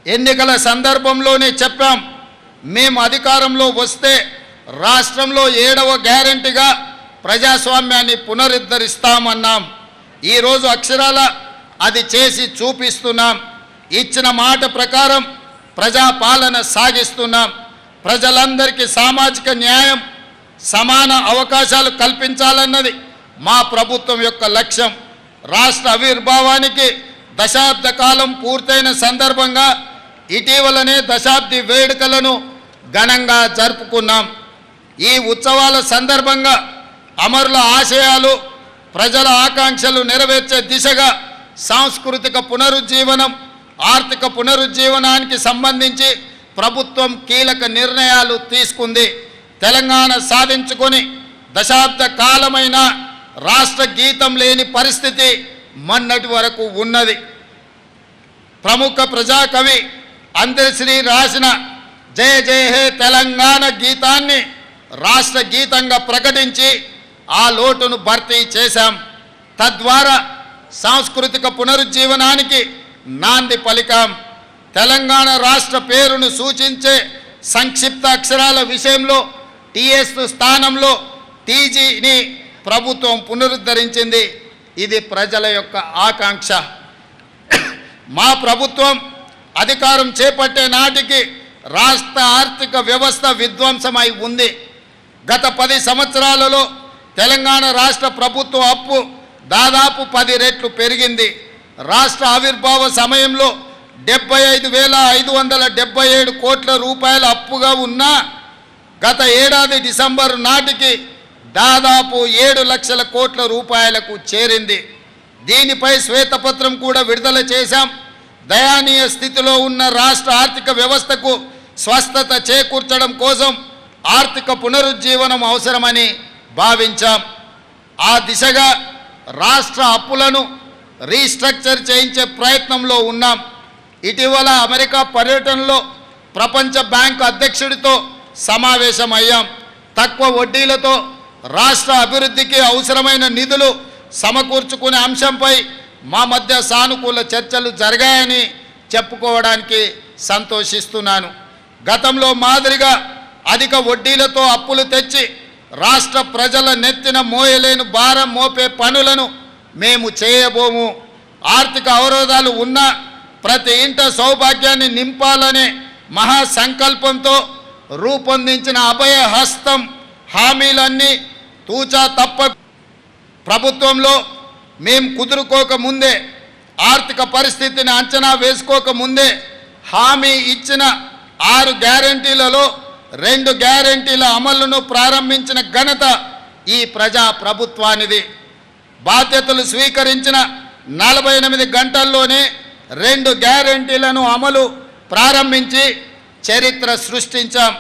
ఎన్నికల సందర్భంలోనే చెప్పాం, మేము అధికారంలో వస్తే రాష్ట్రంలో 7వ గ్యారెంటీగా ప్రజాస్వామ్యాన్ని పునరుద్ధరిస్తామన్నాం. ఈరోజు అక్షరాల అది చేసి చూపిస్తున్నాం. ఇచ్చిన మాట ప్రకారం ప్రజాపాలన సాగిస్తున్నాం. ప్రజలందరికీ సామాజిక న్యాయం, సమాన అవకాశాలు కల్పించాలన్నది మా ప్రభుత్వం యొక్క లక్ష్యం. రాష్ట్ర ఆవిర్భావానికి దశాబ్ద కాలం పూర్తయిన సందర్భంగా ఇటీవలనే దశాబ్ది వేడుకలను ఘనంగా జరుపుకున్నాం. ఈ ఉత్సవాల సందర్భంగా అమరుల ఆశయాలు, ప్రజల ఆకాంక్షలు నెరవేర్చే దిశగా సాంస్కృతిక పునరుజ్జీవనం, ఆర్థిక పునరుజ్జీవనానికి సంబంధించి ప్రభుత్వం కీలక నిర్ణయాలు తీసుకుంది. తెలంగాణ సాధించుకొని దశాబ్ద కాలమైన రాష్ట్ర గీతం లేని పరిస్థితి మొన్నటి వరకు ఉన్నది. ప్రముఖ ప్రజాకవి అందశ్రీ రాసిన జయ జయ హే తెలంగాణ గీతాన్ని రాష్ట్ర గీతంగా ప్రకటించి ఆ లోటును భర్తీ చేశాం. తద్వారా సాంస్కృతిక పునరుజ్జీవనానికి నాంది పలికాం. తెలంగాణ రాష్ట్ర పేరును సూచించే సంక్షిప్త అక్షరాల విషయంలో టీఎస్ స్థానంలో టీజీని ప్రభుత్వం పునరుద్ధరించింది. ఇది ప్రజల యొక్క ఆకాంక్ష. మా ప్రభుత్వం అధికారం చేపట్టే నాటికి రాష్ట్ర ఆర్థిక వ్యవస్థ విధ్వంసమై ఉంది. గత 10 సంవత్సరాలలో తెలంగాణ రాష్ట్ర ప్రభుత్వ అప్పు దాదాపు 10 రెట్లు పెరిగింది. రాష్ట్ర ఆవిర్భావ సమయంలో 75,577 కోట్ల రూపాయల అప్పుగా ఉన్నా గత ఏడాది డిసెంబరు నాటికి దాదాపు 7 లక్షల కోట్ల రూపాయలకు చేరింది. దీనిపై శ్వేతపత్రం కూడా విడుదల చేశాం. దయానీయ స్థితిలో ఉన్న రాష్ట్ర ఆర్థిక వ్యవస్థకు స్వస్థత చేకూర్చడం కోసం ఆర్థిక పునరుజ్జీవనం అవసరమని భావించాం. ఆ దిశగా రాష్ట్ర అప్పులను రీస్ట్రక్చర్ చేయించే ప్రయత్నంలో ఉన్నాం. ఇటీవల అమెరికా పర్యటనలో ప్రపంచ బ్యాంకు అధ్యక్షుడితో సమావేశమయ్యాం. తక్కువ వడ్డీలతో రాష్ట్ర అభివృద్ధికి అవసరమైన నిధులు సమకూర్చుకునే అంశంపై మా మధ్య సానుకూల చర్చలు జరిగాయని చెప్పుకోవడానికి సంతోషిస్తున్నాను. గతంలో మాదిరిగా అధిక వడ్డీలతో అప్పులు తెచ్చి రాష్ట్ర ప్రజల నెత్తిన మోయలేని భారం మోపే పనులను మేము చేయబోము. ఆర్థిక అవరోధాలు ఉన్నా ప్రతి ఇంట సౌభాగ్యాన్ని నింపాలనే మహాసంకల్పంతో రూపొందించిన అభయ హస్తం హామీలన్నీ తూచా తప్ప ప్రభుత్వంలో మేము కుదురుకోకముందే, ఆర్థిక పరిస్థితిని అంచనా వేసుకోకముందే హామీ ఇచ్చిన 6 గ్యారెంటీలలో 2 గ్యారెంటీల అమలును ప్రారంభించిన ఘనత ఈ ప్రజా ప్రభుత్వానిది. బాధ్యతలు స్వీకరించిన 48 గంటల్లోనే 2 గ్యారెంటీలను అమలు ప్రారంభించి చరిత్ర సృష్టించాం.